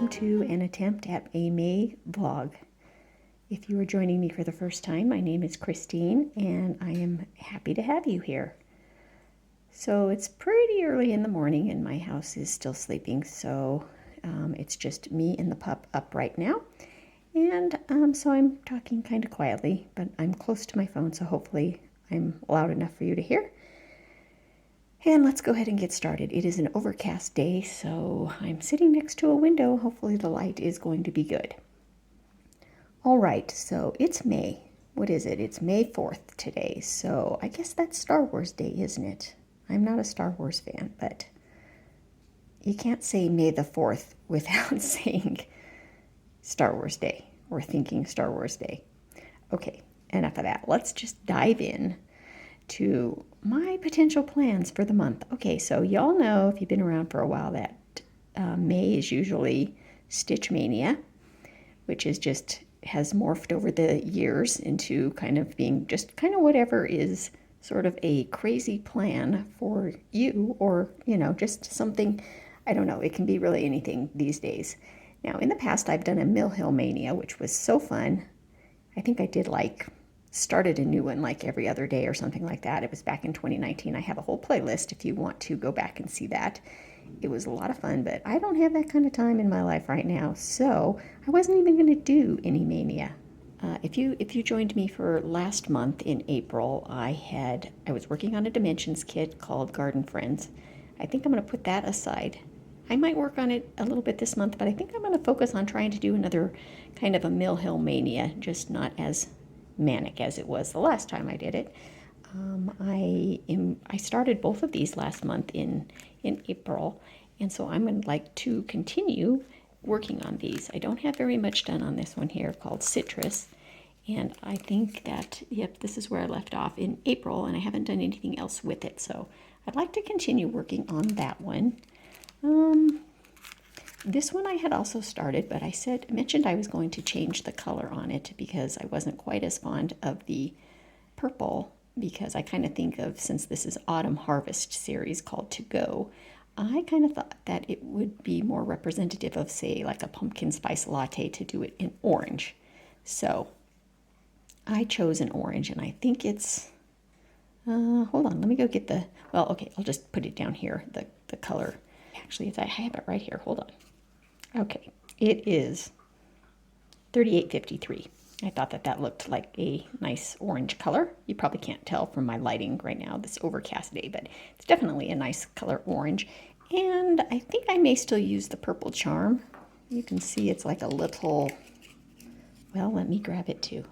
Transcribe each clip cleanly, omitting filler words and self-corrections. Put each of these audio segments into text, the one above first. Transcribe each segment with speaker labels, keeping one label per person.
Speaker 1: welcome to an attempt at a May vlog. If you are joining me for the first time, my name is Christine and I am happy to have you here. So it's pretty early in the morning and my house is still sleeping, so it's just me and the pup up right now. And so I'm talking kind of quietly, but I'm close to my phone, so hopefully I'm loud enough for you to hear. And let's go ahead and get started. It is an overcast day, so I'm sitting next to a window. Hopefully the light is going to be good. All right, so it's May. What is it? It's May 4th today, so I guess that's Star Wars Day, isn't it? I'm not a Star Wars fan, but you can't say May the 4th without saying Star Wars Day or thinking Star Wars Day. Okay, enough of that. Let's just dive in to my potential plans for the month. Okay, so y'all know, if you've been around for a while, that May is usually Stitch Mania, which is just has morphed over the years into kind of being just kind of whatever is sort of a crazy plan for you, or just something. I don't know, it can be really anything these days. Now, in the past, I've done a Mill Hill Mania, which was so fun. I think I did started a new one like every other day or something like that. It was back in 2019. I have a whole playlist if you want to go back and see that. It was a lot of fun, but I don't have that kind of time in my life right now, so I wasn't even going to do any Mania. If you joined me for last month in April, I was working on a Dimensions kit called Garden Friends. I think I'm going to put that aside. I might work on it a little bit this month, but I think I'm going to focus on trying to do another kind of a Mill Hill Mania, just not as manic as it was the last time I did it. I started both of these last month in April, and so I'm going to like to continue working on these. I don't have very much done on this one here called Citrus, and I think that, yep, this is where I left off in April, and I haven't done anything else with it, so I'd like to continue working on that one. This one I had also started, but I mentioned I was going to change the color on it because I wasn't quite as fond of the purple, because I kind of think of, since this is Autumn Harvest series called To Go, I kind of thought that it would be more representative of, say, like a pumpkin spice latte to do it in orange. So I chose an orange, and I think it's, hold on, let me go get well, okay, I'll just put it down here, the color. Actually, I have it right here, hold on. Okay, it is 3853. I thought that looked like a nice orange color. You probably can't tell from my lighting right now, this overcast day, but it's definitely a nice color orange. And I think I may still use the purple charm. You can see it's like a little, well, let me grab it too.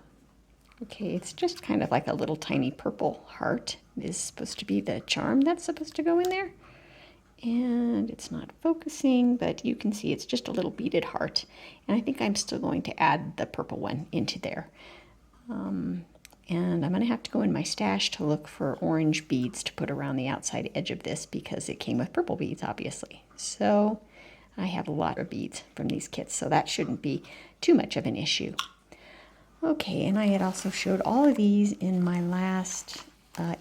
Speaker 1: Okay, it's just kind of like a little tiny purple heart is supposed to be the charm that's supposed to go in there. And it's not focusing, but you can see it's just a little beaded heart. And I think I'm still going to add the purple one into there. And I'm going to have to go in my stash to look for orange beads to put around the outside edge of this, because it came with purple beads, obviously. So I have a lot of beads from these kits, so that shouldn't be too much of an issue. Okay, and I had also showed all of these in my last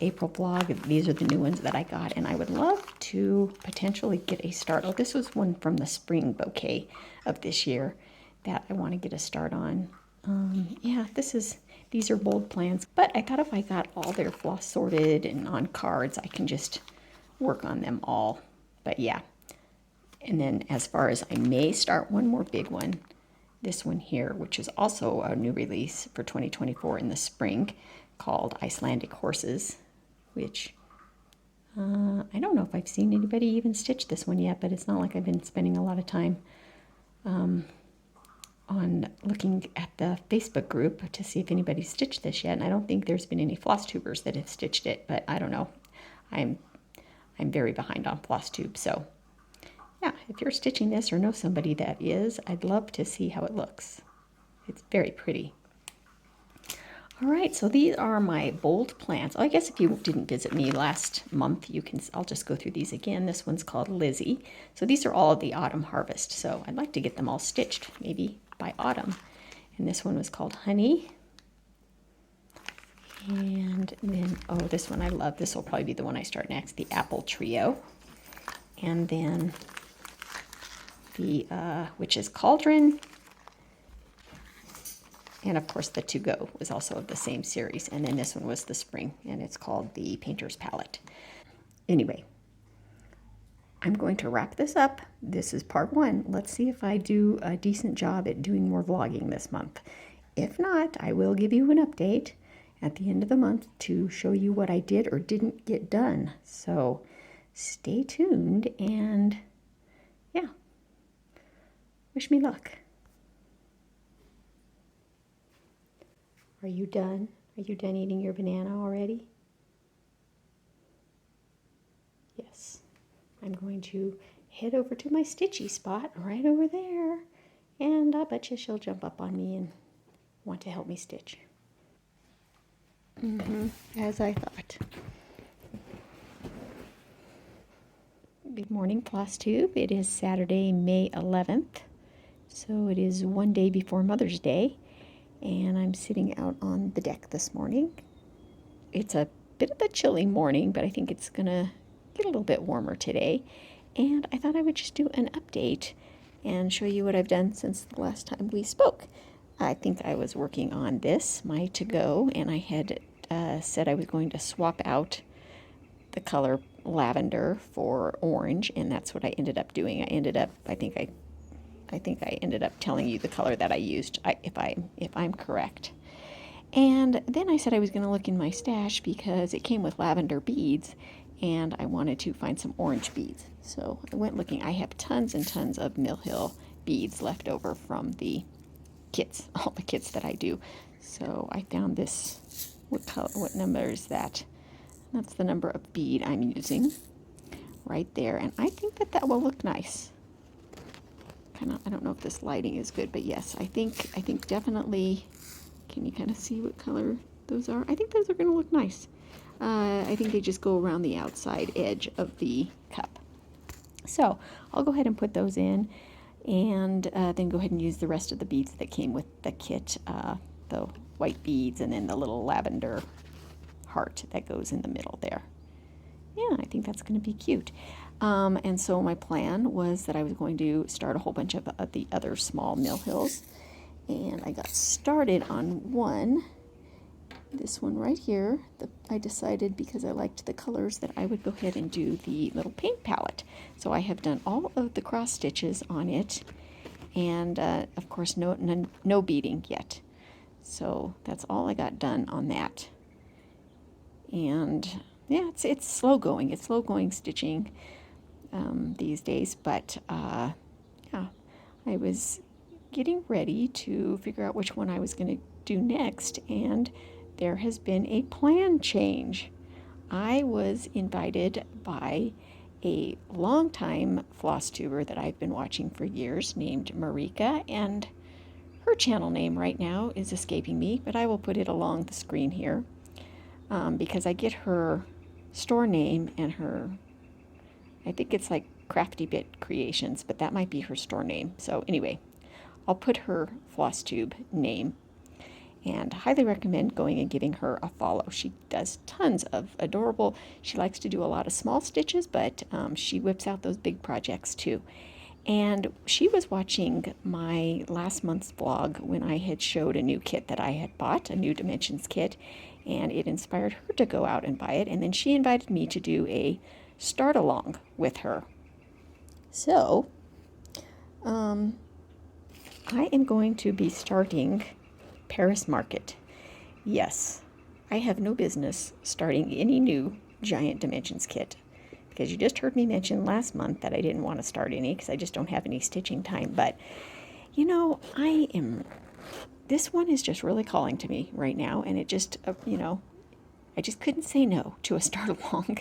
Speaker 1: April vlog. These are the new ones that I got, and I would love to potentially get a start. Oh, this was one from the spring bouquet of this year that I want to get a start on. Yeah, these are bold plans, but I thought if I got all their floss sorted and on cards, I can just work on them all. But yeah, and then as far as I may start one more big one, this one here, which is also a new release for 2024 in the spring, called Icelandic Horses, which I don't know if I've seen anybody even stitch this one yet, but it's not like I've been spending a lot of time on looking at the Facebook group to see if anybody's stitched this yet, and I don't think there's been any FlosstTubers that have stitched it, but I don't know. I'm very behind on FlosstTube, so yeah, if you're stitching this or know somebody that is, I'd love to see how it looks. It's very pretty. All right, so these are my bold plans. I guess if you didn't visit me last month, I'll just go through these again. This one's called Lizzie. So these are all of the Autumn Harvest. So I'd like to get them all stitched, maybe by autumn. And this one was called Honey. And then, oh, this one I love. This will probably be the one I start next, the Apple Trio. And then the Witch's Cauldron. And of course the To Go was also of the same series. And then this one was the spring, and it's called the Painter's Palette. Anyway, I'm going to wrap this up. This is part 1. Let's see if I do a decent job at doing more vlogging this month. If not, I will give you an update at the end of the month to show you what I did or didn't get done. So stay tuned, and yeah, wish me luck. Are you done? Are you done eating your banana already? Yes. I'm going to head over to my stitchy spot right over there, and I bet you she'll jump up on me and want to help me stitch. As I thought. Good morning, FlosstTube. It is Saturday, May 11th, so it is one day before Mother's Day, and I'm sitting out on the deck this morning. It's a bit of a chilly morning, but I think it's gonna get a little bit warmer today, and I thought I would just do an update and show you what I've done since the last time we spoke. I think I was working on this, my To Go, and I had said I was going to swap out the color lavender for orange, and that's what I ended up doing. I think I ended up telling you the color that I used, if I'm correct. And then I said I was going to look in my stash because it came with lavender beads, and I wanted to find some orange beads. So I went looking. I have tons and tons of Mill Hill beads left over from the kits, all the kits that I do. So I found this. What number is that? That's the number of bead I'm using right there, and I think that will look nice. I don't know if this lighting is good, but yes, I think definitely. Can you kind of see what color those are? I think those are going to look nice. I think they just go around the outside edge of the cup. So I'll go ahead and put those in, and then go ahead and use the rest of the beads that came with the kit, the white beads, and then the little lavender heart that goes in the middle there. Yeah, I think that's going to be cute. And so my plan was that I was going to start a whole bunch of the other small Mill Hills, and I got started on one. This one right here, I decided, because I liked the colors, that I would go ahead and do the little paint palette. So I have done all of the cross stitches on it, and of course no beading yet. So that's all I got done on that. And yeah, it's slow going. It's slow going stitching these days, but yeah, I was getting ready to figure out which one I was going to do next, and there has been a plan change. I was invited by a longtime FlosstTuber that I've been watching for years named Marika, and her channel name right now is escaping me, but I will put it along the screen here because I get her store name and her, I think it's like Crafty Bit Creations, but that might be her store name. So anyway, I'll put her FlosstTube name, and highly recommend going and giving her a follow. She does tons of adorable, she likes to do a lot of small stitches, but she whips out those big projects too. And she was watching my last month's vlog when I had showed a new kit that I had bought, a new Dimensions kit, and it inspired her to go out and buy it, and then she invited me to do a start along with her. So I am going to be starting Paris Market. Yes, I have no business starting any new giant Dimensions kit, because you just heard me mention last month that I didn't want to start any because I just don't have any stitching time. But you know, this one is just really calling to me right now, and it just I just couldn't say no to a start along.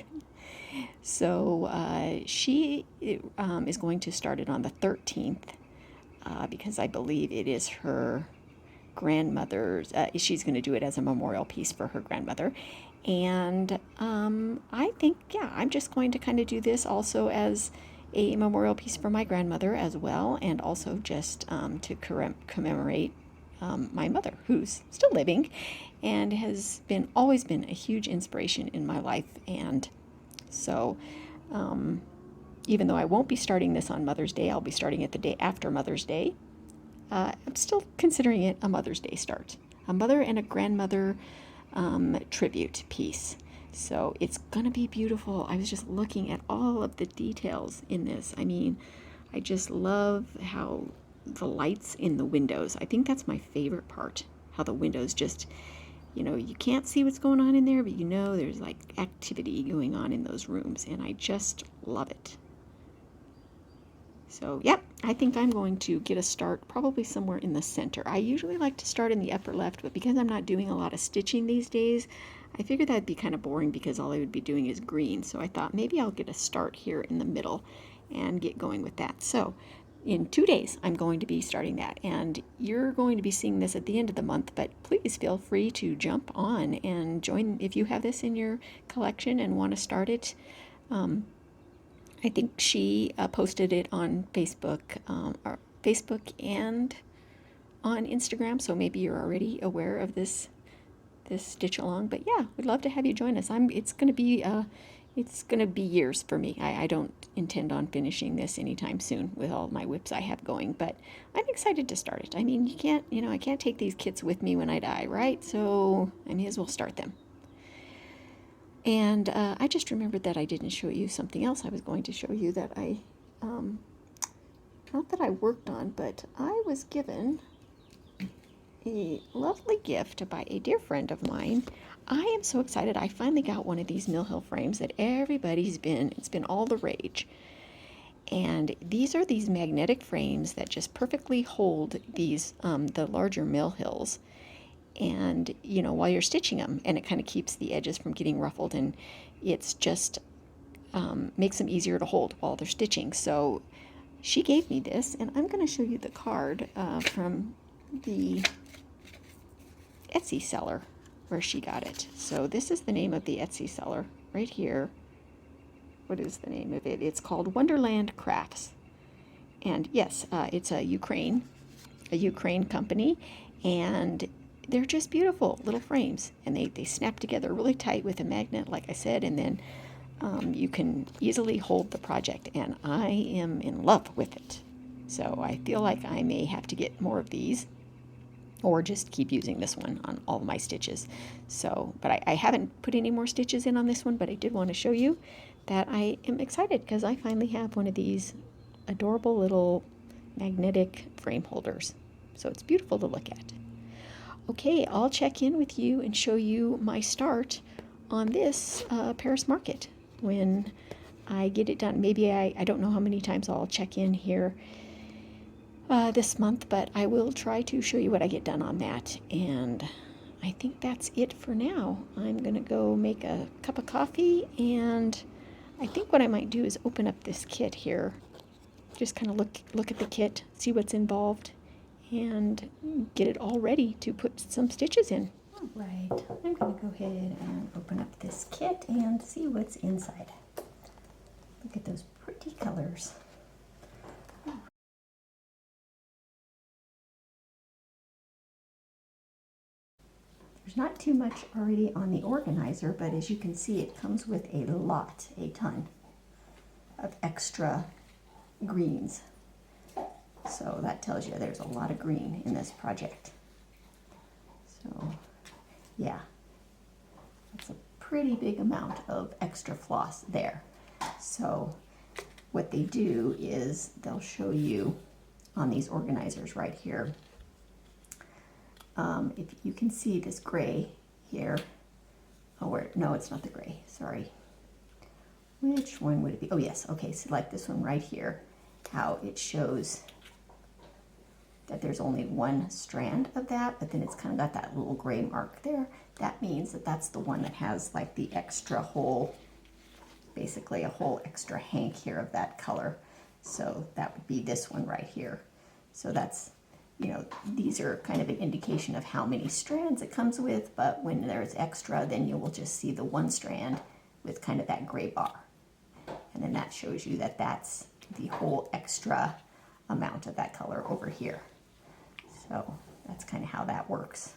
Speaker 1: So she is going to start it on the 13th because I believe it is her grandmother's, she's going to do it as a memorial piece for her grandmother. And I think, yeah, I'm just going to kind of do this also as a memorial piece for my grandmother as well, and also just to commemorate my mother, who's still living and has always been a huge inspiration in my life. And so even though I won't be starting this on Mother's Day, I'll be starting it the day after Mother's Day. I'm still considering it a Mother's Day start. A mother and a grandmother tribute piece. So it's going to be beautiful. I was just looking at all of the details in this. I mean, I just love how the lights in the windows, I think that's my favorite part, how the windows just, you know, you can't see what's going on in there, but you know there's like activity going on in those rooms, and I just love it. So, yep, I think I'm going to get a start probably somewhere in the center. I usually like to start in the upper left, but because I'm not doing a lot of stitching these days, I figured that'd be kind of boring because all I would be doing is green. So I thought maybe I'll get a start here in the middle and get going with that. So in 2 days, I'm going to be starting that. And you're going to be seeing this at the end of the month, but please feel free to jump on and join if you have this in your collection and want to start it. I think she posted it on Facebook, Facebook and on Instagram, so maybe you're already aware of this stitch along. But yeah, we'd love to have you join us. It's gonna be years for me. I don't intend on finishing this anytime soon with all my whips I have going, but I'm excited to start it. I mean, I can't take these kits with me when I die, right? So I may as well start them. And I just remembered that I didn't show you something else I was going to show you that not that I worked on, but I was given a lovely gift by a dear friend of mine. I am so excited. I finally got one of these Mill Hill frames that it's been all the rage. And these are these magnetic frames that just perfectly hold these, the larger Mill Hills. And, you know, while you're stitching them, and it kind of keeps the edges from getting ruffled, and it's just makes them easier to hold while they're stitching. So she gave me this, and I'm going to show you the card from the Etsy seller where she got it. So this is the name of the Etsy seller right here. What is the name of it? It's called Wonderland Crafts. And yes, it's a Ukraine company, and they're just beautiful little frames, and they snap together really tight with a magnet, like I said, and then you can easily hold the project, and I am in love with it. So I feel like I may have to get more of these, or just keep using this one on all my stitches. So, but I haven't put any more stitches in on this one, but I did want to show you that I am excited because I finally have one of these adorable little magnetic frame holders. So it's beautiful to look at. Okay, I'll check in with you and show you my start on this Paris Market when I get it done. Maybe I don't know how many times I'll check in here this month, but I will try to show you what I get done on that. And I think that's it for now. I'm gonna go make a cup of coffee, and I think what I might do is open up this kit here. Just kind of look at the kit, see what's involved, and get it all ready to put some stitches in. All right, I'm going to go ahead and open up this kit and see what's inside. Look at those pretty colors. There's not too much already on the organizer, but as you can see, it comes with a ton of extra greens. So that tells you there's a lot of green in this project. So yeah, that's a pretty big amount of extra floss there. So what they do is they'll show you on these organizers right here. If you can see this gray here, no, it's not the gray, sorry. Which one would it be? Oh yes, okay, so like this one right here, how it shows that there's only one strand of that, but then it's kind of got that little gray mark there. That means that that's the one that has like the extra whole, basically a whole extra hank here of that color. So that would be this one right here. So that's, you know, these are kind of an indication of how many strands it comes with, but when there's extra, then you will just see the one strand with kind of that gray bar. And then that shows you that that's the whole extra amount of that color over here. So that's kind of how that works.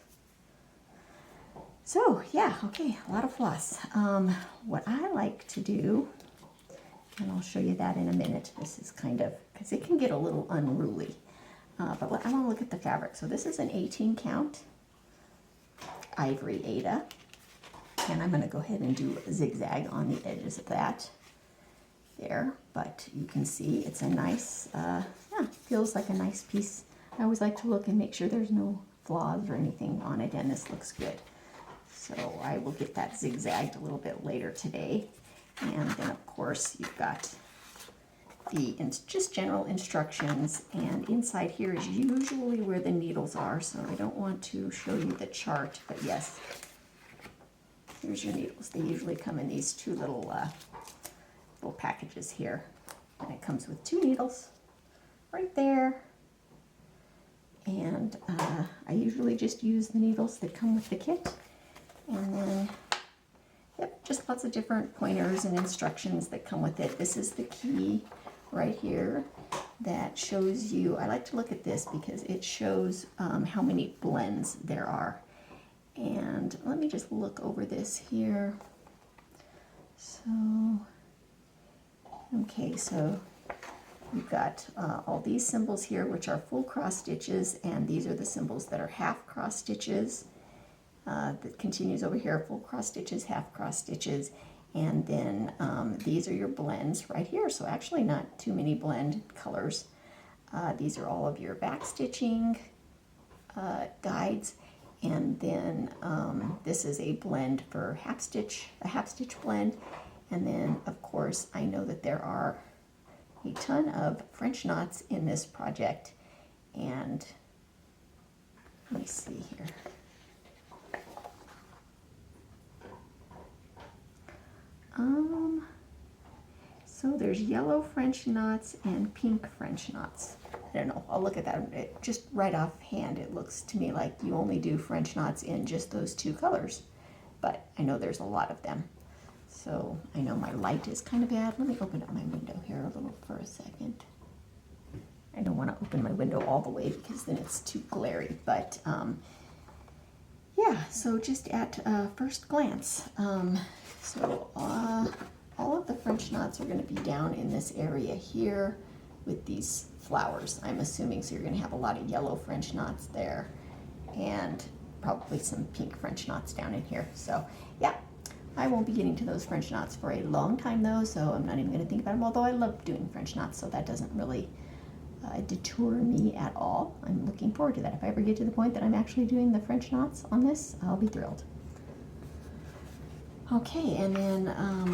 Speaker 1: So yeah, okay, a lot of floss. What I like to do And I'll show you that in a minute. This is kind of, because it can get a little unruly. But I want to look at the fabric. So this is an 18 count ivory Aida. And I'm going to go ahead and do a zigzag on the edges of that there. But you can see it's a nice, yeah, feels like a nice piece. I always like to look and make sure there's no flaws or anything on it, and this looks good. So I will get that zigzagged a little bit later today. And then of course you've got the just general instructions, and inside here is usually where the needles are, so I don't want to show you the chart, but yes, here's your needles. They usually come in these two little packages here, and it comes with 2 needles right there. And I usually just use the needles that come with the kit, and then yep, just lots of different pointers and instructions that come with it. This is the key right here that shows you, I like to look at this because it shows how many blends there are. And let me just look over this here. So, okay, so you've got all these symbols here, which are full cross stitches, and these are the symbols that are half cross stitches. That continues over here, full cross stitches, half cross stitches, and then these are your blends right here. So actually not too many blend colors. These are all of your back stitching guides, and then this is a blend for half stitch, a half stitch blend, and then of course I know that there are a ton of French knots in this project, and let me see here. So there's yellow French knots and pink French knots. I don't know, I'll look at that. Just right offhand, it looks to me like you only do French knots in just those 2 colors, but I know there's a lot of them. So I know my light is kind of bad. Let me open up my window here a little for a second. I don't want to open my window all the way because then it's too glary, but yeah, so just at first glance, all of the French knots are going to be down in this area here with these flowers, I'm assuming. So you're going to have a lot of yellow French knots there and probably some pink French knots down in here. So yeah, I won't be getting to those French knots for a long time though, so I'm not even going to think about them, although I love doing French knots, so that doesn't really detour me at all. I'm looking forward to that. If I ever get to the point that I'm actually doing the French knots on this, I'll be thrilled. Okay, and then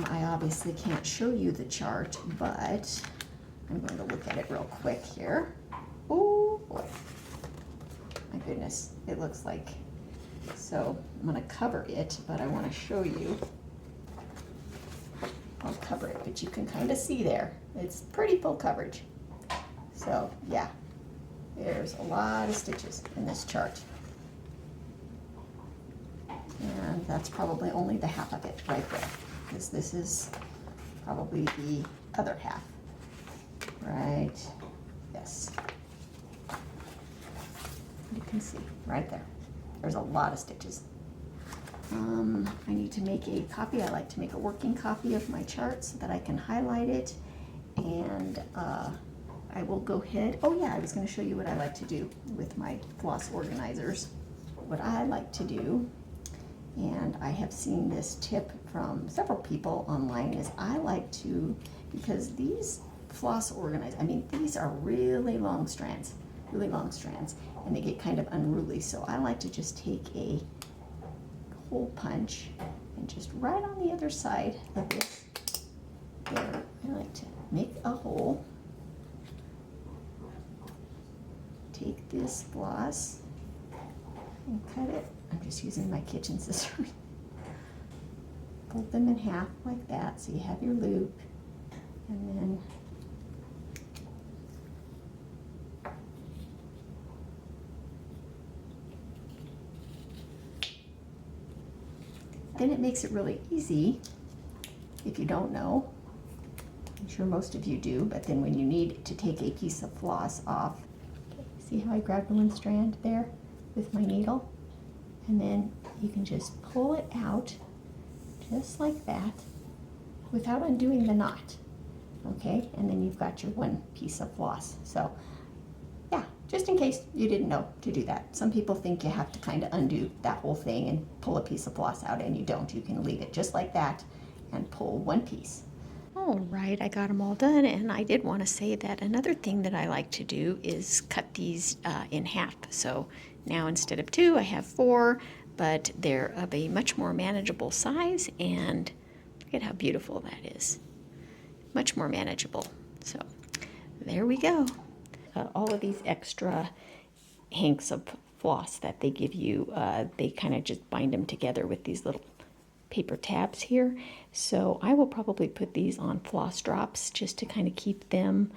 Speaker 1: I obviously can't show you the chart, but I'm going to look at it real quick here. Oh boy, my goodness, it looks like, so I'm going to cover it, but I want to show you. I'll cover it, but you can kind of see there. It's pretty full coverage. So yeah, there's a lot of stitches in this chart. And that's probably only the half of it right there, because this is probably the other half, right? Yes. You can see right there. There's a lot of stitches. I need to make a copy. I like to make a working copy of my chart so that I can highlight it, and I will go ahead. Oh yeah, I was going to show you what I like to do with my floss organizers. What I like to do, and I have seen this tip from several people online, is I like to, because these floss organizers, I mean, these are really long strands, and they get kind of unruly. So I like to just take a hole punch and just right on the other side of this there, I like to make a hole, take this floss and cut it. I'm just using my kitchen scissors. Fold them in half like that, so you have your loop, and then it makes it really easy if you don't know. I'm sure most of you do, but then when you need to take a piece of floss off, okay, see how I grabbed one strand there with my needle? And then you can just pull it out just like that without undoing the knot. Okay, and then you've got your one piece of floss. So yeah, just in case you didn't know to do that. Some people think you have to kind of undo that whole thing and pull a piece of floss out, and you don't. You can leave it just like that and pull one piece. All right, I got them all done, and I did want to say that another thing that I like to do is cut these in half. So now instead of 2, I have 4, but they're of a much more manageable size, and look at how beautiful that is. Much more manageable. So there we go. All of these extra hanks of floss that they give you, they kind of just bind them together with these little paper tabs here. So I will probably put these on floss drops just to kind of keep them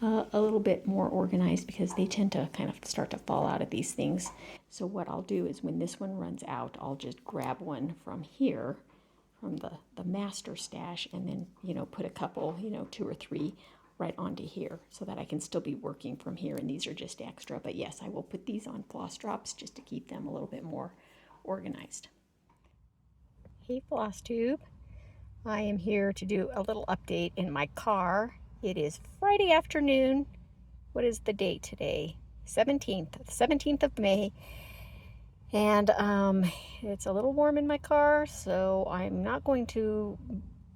Speaker 1: a little bit more organized, because they tend to kind of start to fall out of these things. So what I'll do is when this one runs out, I'll just grab one from here, from the master stash, and then, you know, put a couple, you know, 2 or 3 right onto here so that I can still be working from here, and these are just extra. But yes, I will put these on floss drops just to keep them a little bit more organized. Hey FlosstTube, I am here to do a little update in my car. It is Friday afternoon. What is the date today? 17th of May. And it's a little warm in my car, so I'm not going to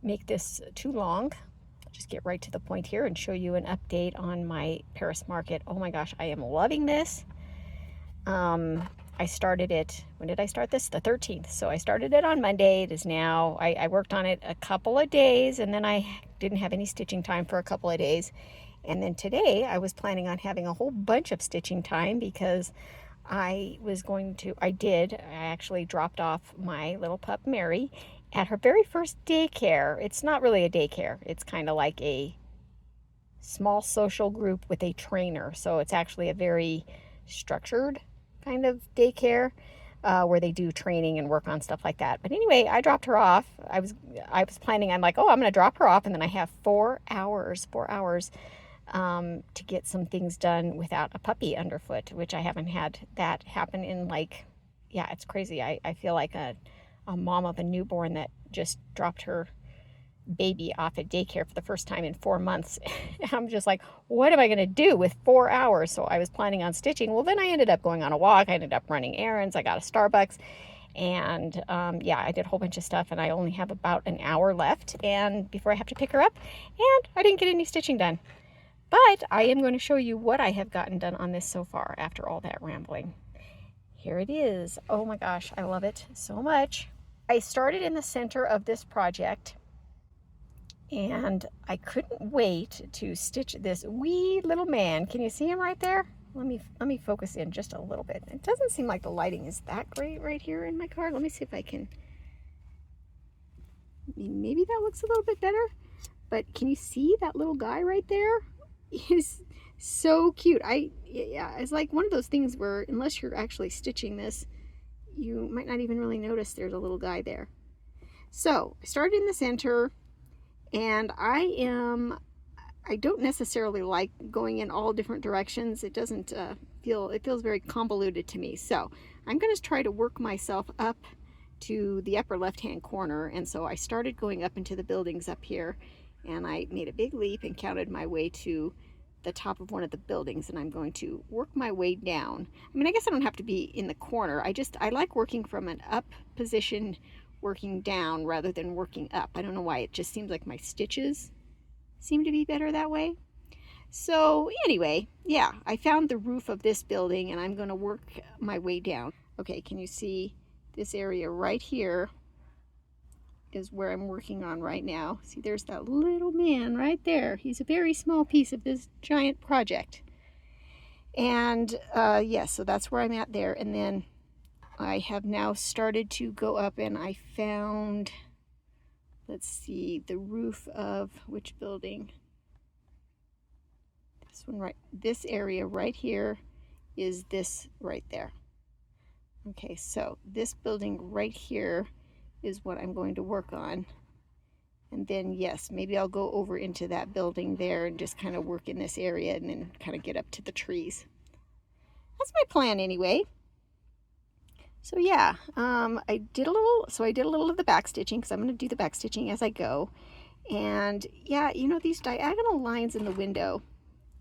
Speaker 1: make this too long. I'll just get right to the point here and show you an update on my Paris Market. Oh my gosh, I am loving this. I started it, when did I start this? The 13th. So I started it on Monday. It is now, I worked on it a couple of days, and then I didn't have any stitching time for a couple of days. And then today I was planning on having a whole bunch of stitching time, because I actually dropped off my little pup Mary at her very first daycare. It's not really a daycare. It's kind of like a small social group with a trainer. So it's actually a very structured kind of daycare where they do training and work on stuff like that. But anyway, I dropped her off. I was planning, I'm like, oh, I'm going to drop her off, and then I have 4 hours to get some things done without a puppy underfoot, which I haven't had that happen in, like, yeah, it's crazy. I feel like a mom of a newborn that just dropped her baby off at daycare for the first time in 4 months. I'm just like, what am I going to do with 4 hours? So I was planning on stitching. Well, then I ended up going on a walk. I ended up running errands. I got a Starbucks. And yeah, I did a whole bunch of stuff, and I only have about an hour left and before I have to pick her up. And I didn't get any stitching done. But I am going to show you what I have gotten done on this so far after all that rambling. Here it is. Oh my gosh, I love it so much. I started in the center of this project, and I couldn't wait to stitch this wee little man. Can you see him right there? Let me focus in just a little bit. It doesn't seem like the lighting is that great right here in my car. Let me see if I can. Maybe that looks a little bit better. But can you see that little guy right there? He's so cute. Yeah, it's like one of those things where unless you're actually stitching this, you might not even really notice there's a little guy there. So I started in the center, and I don't necessarily like going in all different directions. It doesn't it feels very convoluted to me. So I'm going to try to work myself up to the upper left-hand corner. And so I started going up into the buildings up here, and I made a big leap and counted my way to the top of one of the buildings, and I'm going to work my way down. I mean, I guess I don't have to be in the corner. I like working from an up position, working down rather than working up. I don't know why. It just seems like my stitches seem to be better that way. So anyway, yeah, I found the roof of this building, and I'm going to work my way down. Okay, can you see this area right here is where I'm working on right now. See, there's that little man right there. He's a very small piece of this giant project. And yes, so that's where I'm at there. And then I have now started to go up, and I found, let's see, the roof of which building? This one, right, this area right here is this right there. Okay, so this building right here is what I'm going to work on. And then, yes, maybe I'll go over into that building there and just kind of work in this area and then kind of get up to the trees. That's my plan anyway. So yeah, I did a little of the back stitching, because I'm going to do the back stitching as I go. And yeah, you know, these diagonal lines in the window,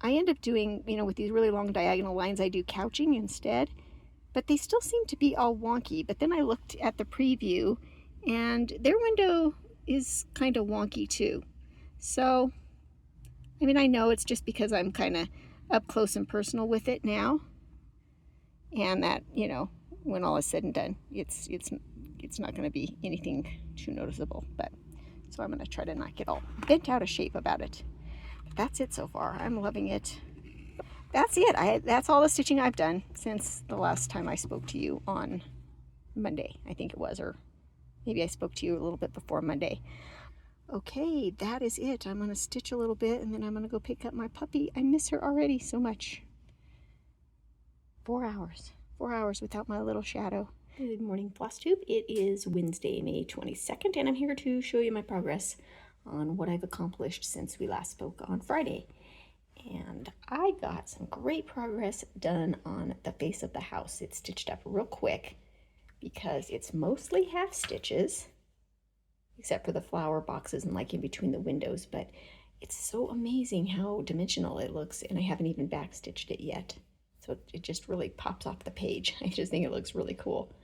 Speaker 1: I end up doing, you know, with these really long diagonal lines, I do couching instead, but they still seem to be all wonky. But then I looked at the preview and their window is kind of wonky too. So, I mean, I know it's just because I'm kind of up close and personal with it now, and that, you know, when all is said and done, it's not going to be anything too noticeable. But so I'm going to try to not get all bent out of shape about it. But that's it so far. I'm loving it. That's it. That's all the stitching I've done since the last time I spoke to you on Monday, I think it was, or maybe I spoke to you a little bit before Monday. Okay, that is it. I'm going to stitch a little bit and then I'm going to go pick up my puppy. I miss her already so much. 4 hours. 4 hours without my little shadow. Good morning, FlosstTube. It is Wednesday, May 22nd, and I'm here to show you my progress on what I've accomplished since we last spoke on Friday. And I got some great progress done on the face of the house. It's stitched up real quick because it's mostly half stitches, except for the flower boxes and like in between the windows, but it's so amazing how dimensional it looks, and I haven't even back stitched it yet. So it just really pops off the page. I just think it looks really cool.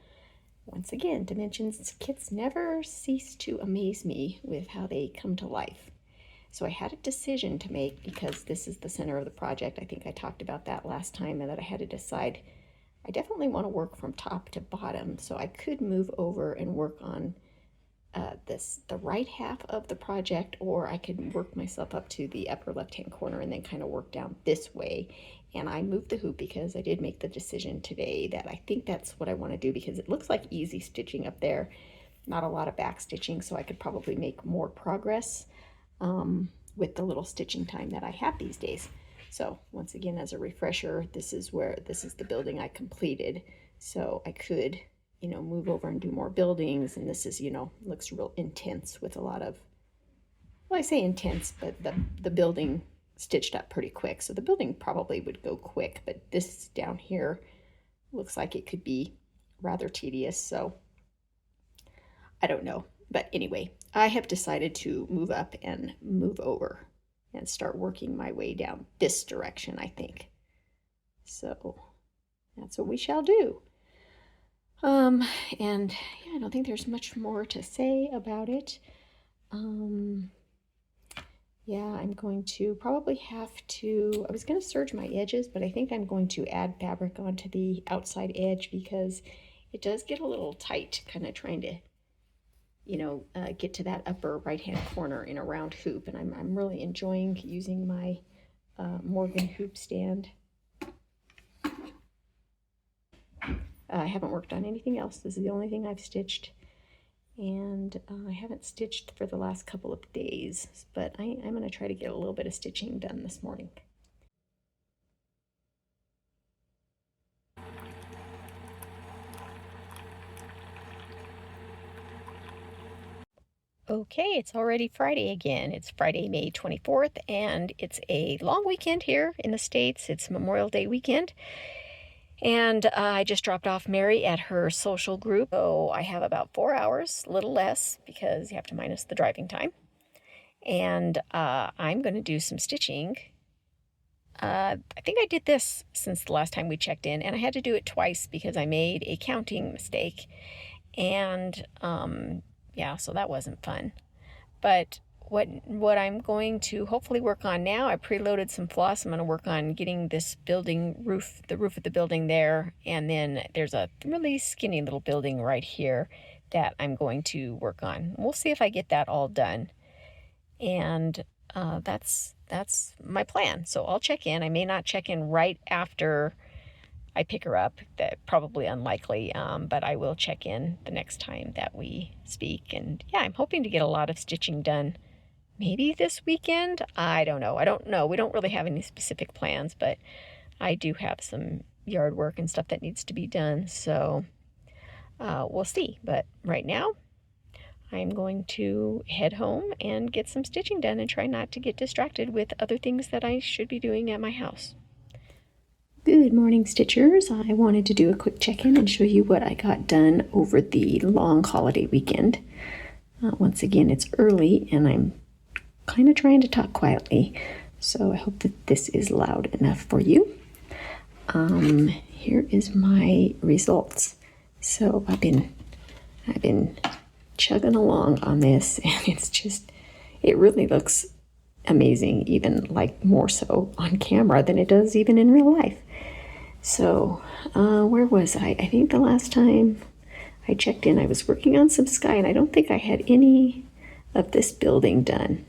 Speaker 1: Once again, dimensions kits never cease to amaze me with how they come to life. So I had a decision to make because this is the center of the project. I think I talked about that last time, and that I had to decide I definitely want to work from top to bottom. So I could move over and work on the right half of the project, or I could work myself up to the upper left-hand corner and then kind of work down this way. And I moved the hoop because I did make the decision today that I think that's what I want to do, because it looks like easy stitching up there, not a lot of back stitching, so I could probably make more progress with the little stitching time that I have these days. So once again, as a refresher, this is the building I completed, so I could, you know, move over and do more buildings. And this is, you know, looks real intense with a lot of, well, I say intense, but the building stitched up pretty quick. So the building probably would go quick, but this down here looks like it could be rather tedious. So I don't know. But anyway, I have decided to move up and move over and start working my way down this direction, I think. So that's what we shall do. And yeah, I don't think there's much more to say about it. Yeah, I'm going to probably have to, I was going to serge my edges, but I think I'm going to add fabric onto the outside edge because it does get a little tight, kind of trying to, you know, get to that upper right-hand corner in a round hoop. And I'm really enjoying using my Morgan hoop stand. I haven't worked on anything else. This is the only thing I've stitched. And I haven't stitched for the last couple of days, but I'm going to try to get a little bit of stitching done this morning. Okay, it's already Friday again. It's Friday, May 24th, and it's a long weekend here in the States. It's Memorial Day weekend. And I just dropped off Mary at her social group. So I have about 4 hours, a little less because you have to minus the driving time. And I'm going to do some stitching. I think I did this since the last time we checked in, and I had to do it twice because I made a counting mistake. And yeah, so that wasn't fun. But what I'm going to hopefully work on now, I preloaded some floss. I'm going to work on getting this building roof, the roof of the building there, and then there's a really skinny little building right here that I'm going to work on. We'll see if I get that all done. And that's my plan. So I'll check in. I may not check in right after I pick her up. That probably unlikely, but I will check in the next time that we speak. And yeah, I'm hoping to get a lot of stitching done. Maybe this weekend? I don't know. We don't really have any specific plans, but I do have some yard work and stuff that needs to be done. So we'll see. But right now, I'm going to head home and get some stitching done and try not to get distracted with other things that I should be doing at my house. Good morning, Stitchers. I wanted to do a quick check-in and show you what I got done over the long holiday weekend. Once again, it's early and I'm kind of trying to talk quietly, so I hope that this is loud enough for you. Here is my results. So I've been chugging along on this, and it really looks amazing, even like more so on camera than it does even in real life. So where was I? I think the last time I checked in, I was working on some sky, and I don't think I had any of this building done.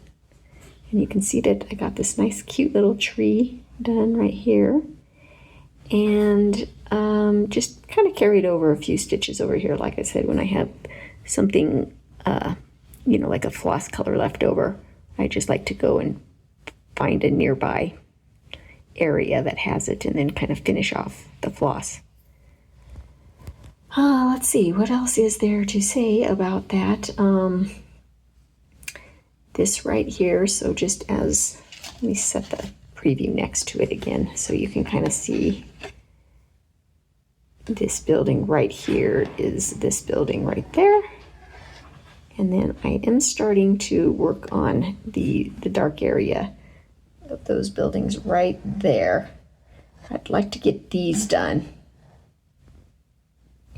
Speaker 1: And you can see that I got this nice cute little tree done right here, and just kind of carried over a few stitches over here. Like I said, when I have something like a floss color left over, I just like to go and find a nearby area that has it and then kind of finish off the floss. Let's see, what else is there to say about that? This right here, so let me set the preview next to it again so you can kind of see this building right here is this building right there. And then I am starting to work on the dark area of those buildings right there. I'd like to get these done.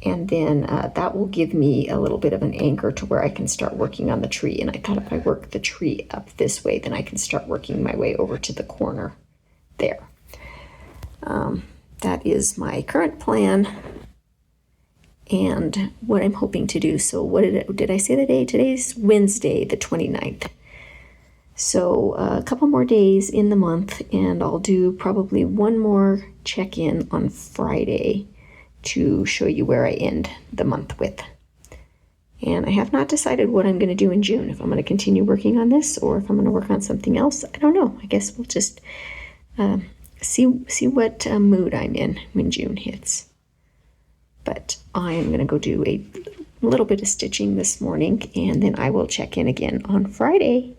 Speaker 1: And then that will give me a little bit of an anchor to where I can start working on the tree. And I thought if I work the tree up this way, then I can start working my way over to the corner there. That is my current plan and what I'm hoping to do. So what did I say the day? Today's Wednesday, the 29th. So a couple more days in the month, and I'll do probably one more check-in on Friday to show you where I end the month with. And I have not decided what I'm going to do in June, if I'm going to continue working on this or if I'm going to work on something else. I don't know. I guess we'll just see what mood I'm in when June hits. But I'm going to go do a little bit of stitching this morning, and then I will check in again on Friday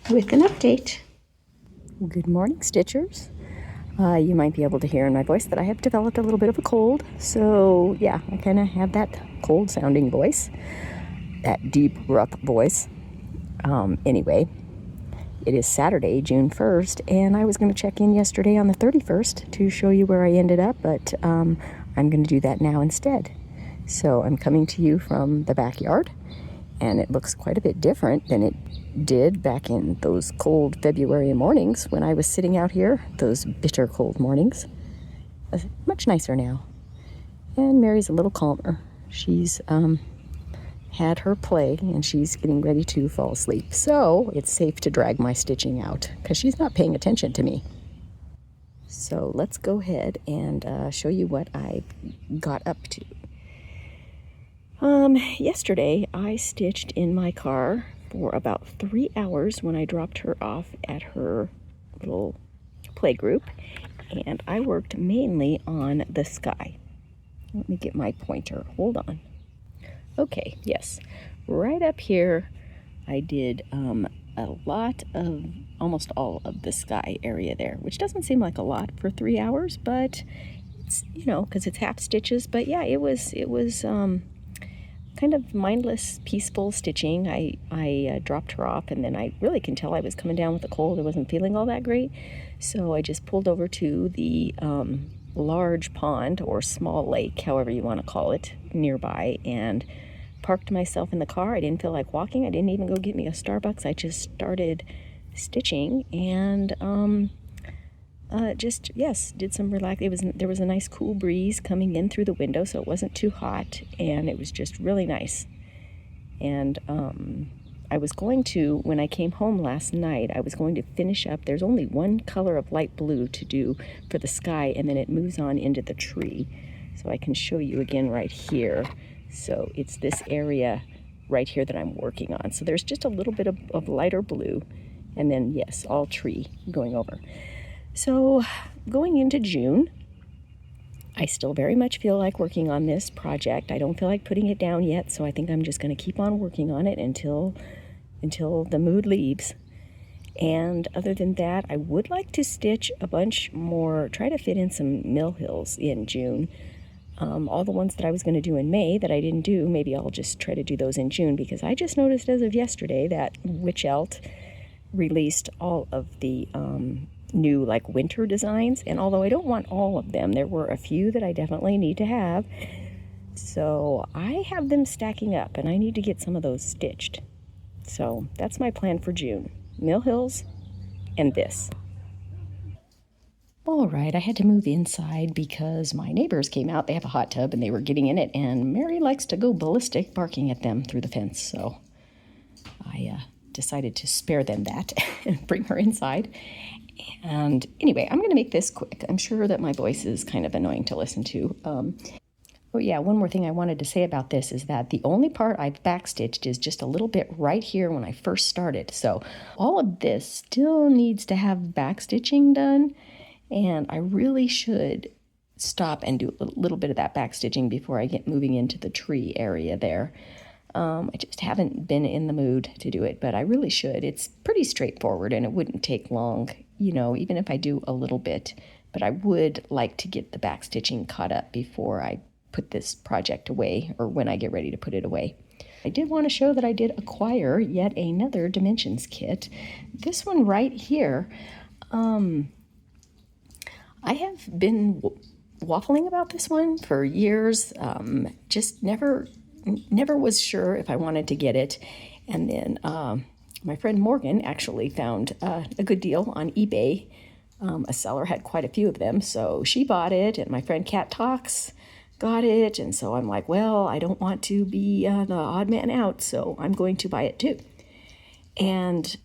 Speaker 1: with an update. Good morning, Stitchers. You might be able to hear in my voice that I have developed a little bit of a cold. So yeah, I kind of have that cold sounding voice, that deep, rough voice. Anyway, it is Saturday, June 1st, and I was going to check in yesterday on the 31st to show you where I ended up, but I'm going to do that now instead. So I'm coming to you from the backyard, and it looks quite a bit different than it did back in those cold February mornings when I was sitting out here, those bitter cold mornings. Much nicer now. And Mary's a little calmer. She's had her play, and she's getting ready to fall asleep. So it's safe to drag my stitching out because she's not paying attention to me. So let's go ahead and show you what I got up to. Yesterday I stitched in my car for about 3 hours when I dropped her off at her little play group, and I worked mainly on the sky. Let me get my pointer. Hold on. Okay, yes. Right up here I did a lot of, almost all of the sky area there, which doesn't seem like a lot for 3 hours, but it's, because it's half stitches. But yeah, it was kind of mindless, peaceful stitching. I dropped her off, and then I really can tell I was coming down with a cold. I wasn't feeling all that great, so I just pulled over to the large pond or small lake, however you want to call it, nearby, and parked myself in the car. I didn't feel like walking. I didn't even go get me a Starbucks. I just started stitching and did some relax. There was a nice cool breeze coming in through the window, so it wasn't too hot, and it was just really nice. And I was going to, when I came home last night, I was going to finish up. There's only one color of light blue to do for the sky, and then it moves on into the tree. So I can show you again right here. So it's this area right here that I'm working on. So there's just a little bit of lighter blue, and then yes, all tree going over. So going into June, I still very much feel like working on this project. I don't feel like putting it down yet, so I think I'm just going to keep on working on it until the mood leaves. And other than that, I would like to stitch a bunch more, try to fit in some mill hills in June. All the ones that I was going to do in May that I didn't do, maybe I'll just try to do those in June, because I just noticed as of yesterday that witch elt released all of the new like winter designs, and although I don't want all of them, there were a few that I definitely need to have. So I have them stacking up, and I need to get some of those stitched. So that's my plan for June. Mill Hills and this. All right, I had to move inside because my neighbors came out. They have a hot tub and they were getting in it, and Mary likes to go ballistic barking at them through the fence. So I decided to spare them that and bring her inside. And anyway, I'm going to make this quick. I'm sure that my voice is kind of annoying to listen to. Oh yeah, one more thing I wanted to say about this is that the only part I've backstitched is just a little bit right here when I first started. So all of this still needs to have backstitching done, and I really should stop and do a little bit of that backstitching before I get moving into the tree area there. I just haven't been in the mood to do it, but I really should. It's pretty straightforward and it wouldn't take long, you know, even if I do a little bit. But I would like to get the backstitching caught up before I put this project away, or when I get ready to put it away. I did want to show that I did acquire yet another dimensions kit. This one right here, I have been waffling about this one for years, just never was sure if I wanted to get it. And then my friend Morgan actually found a good deal on eBay. A seller had quite a few of them, so she bought it, and my friend Cat Talks got it, and so I'm like, well, I don't want to be the odd man out, so I'm going to buy it too. And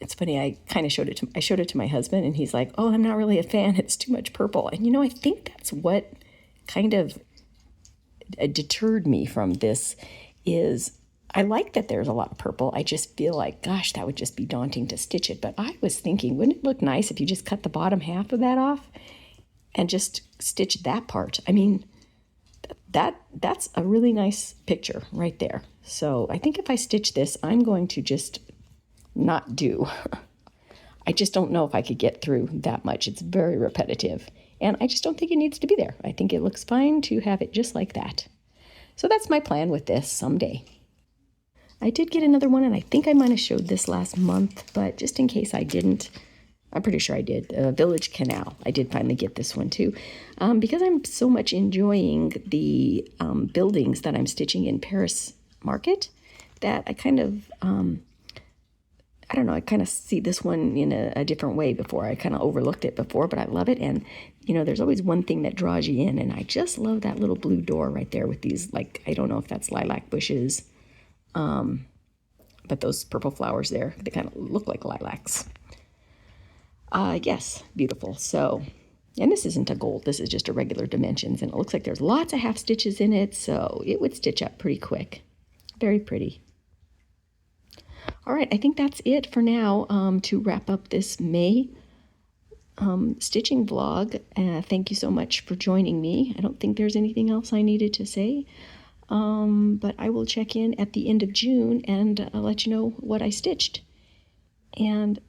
Speaker 1: it's funny, I showed it to my husband, and he's like, oh, I'm not really a fan, it's too much purple. And you know, I think that's what kind of deterred me from this. Is I like that there's a lot of purple. I just feel like, gosh, that would just be daunting to stitch it. But I was thinking, wouldn't it look nice if you just cut the bottom half of that off and just stitch that part? I mean, that's a really nice picture right there. So I think if I stitch this, I'm going to just not do. I just don't know if I could get through that much. It's very repetitive, and I just don't think it needs to be there. I think it looks fine to have it just like that. So that's my plan with this someday. I did get another one, and I think I might have showed this last month, but just in case I didn't, I'm pretty sure I did. Village Canal. I did finally get this one too, because I'm so much enjoying the buildings that I'm stitching in Paris Market that I kind of, I don't know, I kind of see this one in a different way before. I kind of overlooked it before, but I love it. And, you know, there's always one thing that draws you in, and I just love that little blue door right there with these, like, I don't know if that's lilac bushes, but those purple flowers there, they kind of look like lilacs. Yes, beautiful. So, and this isn't a gold, this is just a regular dimensions, and it looks like there's lots of half stitches in it, so it would stitch up pretty quick. Very pretty. All right, I think that's it for now to wrap up this May stitching vlog. Thank you so much for joining me. I don't think there's anything else I needed to say, but I will check in at the end of June and let you know what I stitched. And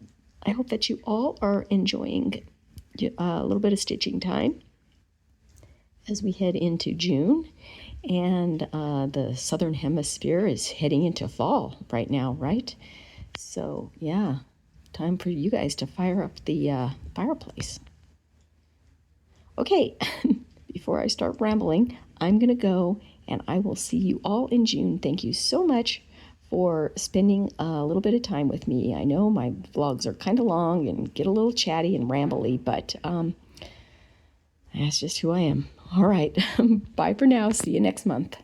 Speaker 1: I hope that you all are enjoying a little bit of stitching time as we head into June. And the southern hemisphere is heading into fall right now, right? So yeah, time for you guys to fire up the fireplace. Okay, before I start rambling, I'm gonna go, and I will see you all in June. Thank you so much for spending a little bit of time with me. I know my vlogs are kind of long and get a little chatty and rambly, but that's just who I am. All right, bye for now. See you next month.